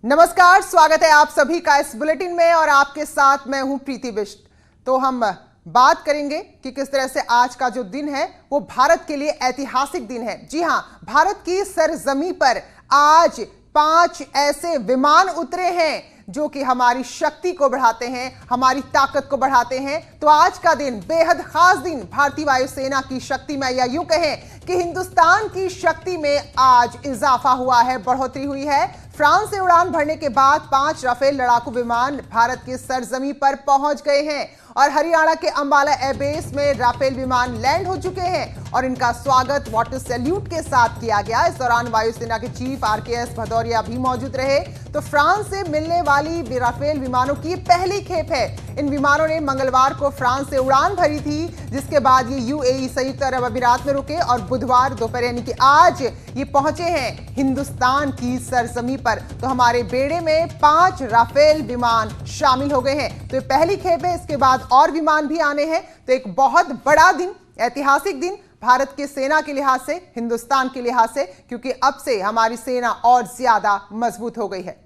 नमस्कार, स्वागत है आप सभी का इस बुलेटिन में और आपके साथ मैं हूं प्रीति बिष्ट। तो हम बात करेंगे कि किस तरह से आज का जो दिन है वो भारत के लिए ऐतिहासिक दिन है। जी हां, भारत की सरजमी पर आज 5 ऐसे विमान उतरे हैं जो कि हमारी शक्ति को बढ़ाते हैं, हमारी ताकत को बढ़ाते हैं। तो आज का दिन बेहद खास दिन भारतीय वायुसेना की शक्ति में, या यूं कहें कि हिंदुस्तान की शक्ति में आज इजाफा हुआ है, बढ़ोतरी हुई है। फ्रांस से उड़ान भरने के बाद 5 राफेल लड़ाकू विमान भारत की सरजमी पर पहुंच गए हैं और हरियाणा के अंबाला एयरबेस में राफेल विमान लैंड हो चुके हैं और इनका स्वागत वाटर सैल्यूट के साथ किया गया। इस दौरान वायुसेना के चीफ RKS भदौरिया भी मौजूद रहे। तो फ्रांस से मिलने वाली राफेल विमानों की पहली खेप है। इन विमानों ने मंगलवार को फ्रांस से उड़ान भरी थी, जिसके बाद ये UAE संयुक्त अरब अमीरात में रुके और बुधवार दोपहर यानी कि आज ये पहुंचे हैं हिंदुस्तान की सरजमी पर। तो हमारे बेड़े में 5 राफेल विमान शामिल हो गए हैं। तो ये पहली खेप है, इसके बाद और विमान भी आने हैं। तो एक बहुत बड़ा दिन, ऐतिहासिक दिन भारत के सेना के लिहाज से, हिंदुस्तान के लिहाज से, क्योंकि अब से हमारी सेना और ज्यादा मजबूत हो गई है।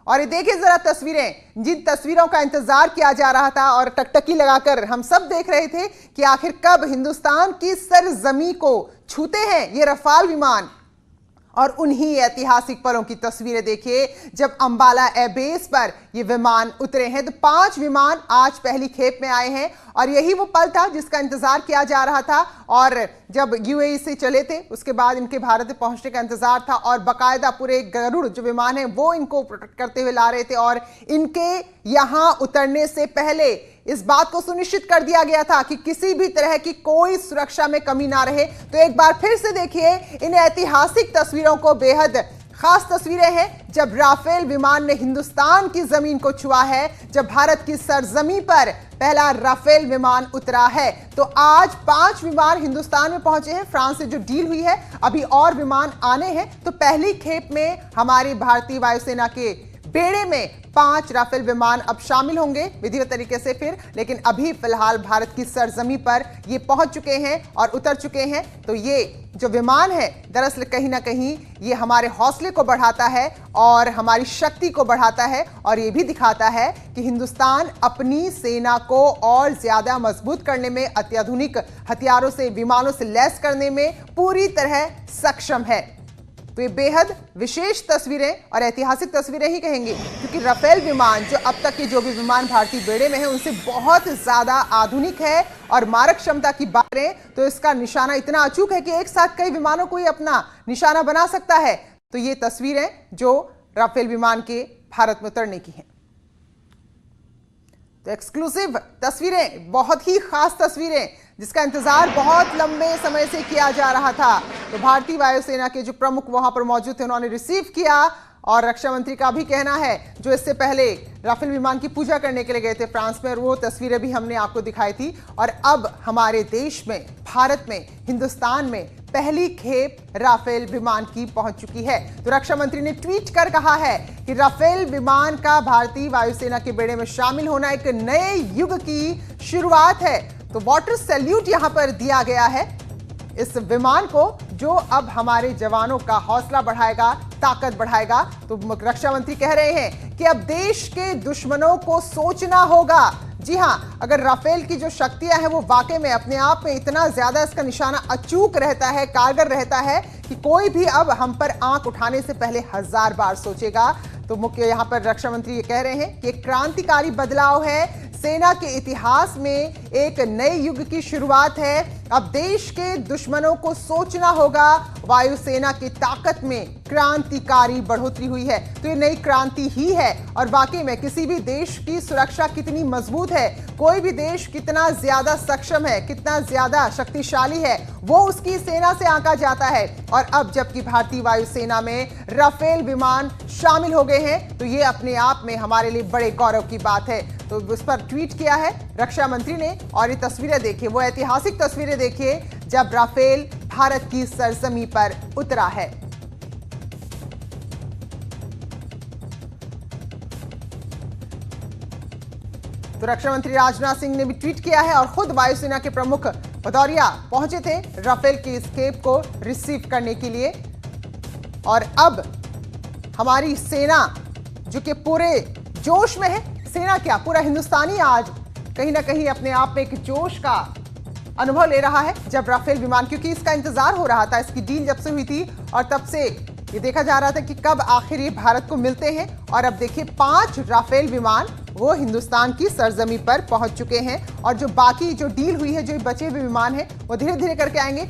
और ये देखिए जरा तस्वीरें, जिन तस्वीरों का इंतजार किया जा रहा था और टकटकी लगाकर हम सब देख रहे थे कि आखिर कब हिंदुस्तान की सरजमी को छूते हैं ये रफाल विमान। और उन्हीं ऐतिहासिक पलों की तस्वीरें देखिए जब अंबाला एयरबेस पर ये विमान उतरे हैं। तो 5 विमान आज पहली खेप में आए हैं और यही वो पल था जिसका इंतजार किया जा रहा था। और जब UAE से चले थे उसके बाद इनके भारत पहुंचने का इंतजार था और बाकायदा पूरे गरुड़ जो विमान है वो इनको प्रोटेक्ट करते हुए ला रहे थे। और इनके यहां उतरने से पहले इस बात को सुनिश्चित कर दिया गया था कि किसी भी तरह की कोई सुरक्षा में कमी ना रहे। तो एक बार फिर से देखिए इन ऐतिहासिक तस्वीरों को, बेहद खास तस्वीरें हैं जब राफेल विमान ने हिंदुस्तान की जमीन को छुआ है, जब भारत की सरजमी पर पहला राफेल विमान उतरा है। तो आज 5 विमान हिंदुस्तान में पहुंचे हैं। फ्रांस से जो डील हुई है, अभी और विमान आने हैं। तो पहली खेप में हमारी भारतीय वायुसेना के बेड़े में 5 राफेल विमान अब शामिल होंगे विधिवत तरीके से फिर, लेकिन अभी फिलहाल भारत की सरजमी पर ये पहुंच चुके हैं और उतर चुके हैं। तो ये जो विमान है दरअसल कहीं ना कहीं ये हमारे हौसले को बढ़ाता है और हमारी शक्ति को बढ़ाता है और ये भी दिखाता है कि हिंदुस्तान अपनी सेना को और ज्यादा मजबूत करने में, अत्याधुनिक हथियारों से, विमानों से लैस करने में पूरी तरह सक्षम है। तो ये बेहद विशेष तस्वीरें और ऐतिहासिक तस्वीरें ही कहेंगे, क्योंकि राफेल विमान जो अब तक के जो भी विमान भारतीय बेड़े में है उनसे बहुत ज्यादा आधुनिक है और मारक क्षमता की बात करें तो इसका निशाना इतना अचूक है कि एक साथ कई विमानों को ही अपना निशाना बना सकता है। तो ये तस्वीरें जो राफेल विमान के भारत में उतरने की हैं, तो एक्सक्लूसिव तस्वीरें, बहुत ही खास तस्वीरें जिसका इंतजार बहुत लंबे समय से किया जा रहा था। तो भारतीय वायुसेना के जो प्रमुख वहां पर मौजूद थे उन्होंने रिसीव किया और रक्षा मंत्री का भी कहना है जो इससे पहले राफेल विमान की पूजा करने के लिए गए थे फ्रांस में, और वो तस्वीरें भी हमने आपको दिखाई थी। और अब हमारे देश में, भारत में, हिंदुस्तान में पहली खेप राफेल विमान की पहुंच चुकी है। तो रक्षा मंत्री ने ट्वीट कर कहा है कि राफेल विमान का भारतीय वायुसेना के बेड़े में शामिल होना एक नए युग की शुरुआत है। तो वाटर सैल्यूट यहां पर दिया गया है इस विमान को, जो अब हमारे जवानों का हौसला बढ़ाएगा, ताकत बढ़ाएगा। तो रक्षा मंत्री कह रहे हैं कि अब देश के दुश्मनों को सोचना होगा। जी हां, अगर राफेल की जो शक्तियां हैं वो वाकई में अपने आप में इतना ज्यादा इसका निशाना अचूक रहता है, कारगर रहता है कि कोई भी अब हम पर आंख उठाने से पहले 1000 बार सोचेगा। तो मुख्य यहां पर रक्षा मंत्री ये कह रहे हैं कि एक क्रांतिकारी बदलाव है, सेना के इतिहास में एक नए युग की शुरुआत है। अब देश के दुश्मनों को सोचना होगा। वायुसेना की ताकत में क्रांतिकारी बढ़ोतरी हुई है। तो ये नई क्रांति ही है और वाकई में किसी भी देश की सुरक्षा कितनी मजबूत है, कोई भी देश कितना ज्यादा सक्षम है, कितना ज्यादा शक्तिशाली है, वो उसकी सेना से आंका जाता है। और अब जबकि भारतीय वायुसेना में राफेल विमान शामिल हो गए हैं तो ये अपने आप में हमारे लिए बड़े गौरव की बात है। तो उस पर ट्वीट किया है रक्षा मंत्री ने और ये तस्वीरें देखिए, वो ऐतिहासिक तस्वीरें देखिए जब राफेल भारत की सरजमी पर उतरा है। तो रक्षा मंत्री राजनाथ सिंह ने भी ट्वीट किया है और खुद वायुसेना के प्रमुख भदौरिया पहुंचे थे राफेल की इस खेप को रिसीव करने के लिए। और अब हमारी सेना जो कि पूरे जोश में है, सेना क्या पूरा हिंदुस्तानी आज कहीं ना कहीं अपने आप में एक जोश का अनुभव ले रहा है जब राफेल विमान, क्योंकि इसका इंतजार हो रहा था, इसकी डील जब से हुई थी और तब से ये देखा जा रहा था कि कब आखिर ये भारत को मिलते हैं। और अब देखिए 5 राफेल विमान वो हिंदुस्तान की सरजमी पर पहुंच चुके हैं और जो बाकी जो डील हुई है, जो बचे हुए विमान हैं वो धीरे धीरे करके आएंगे।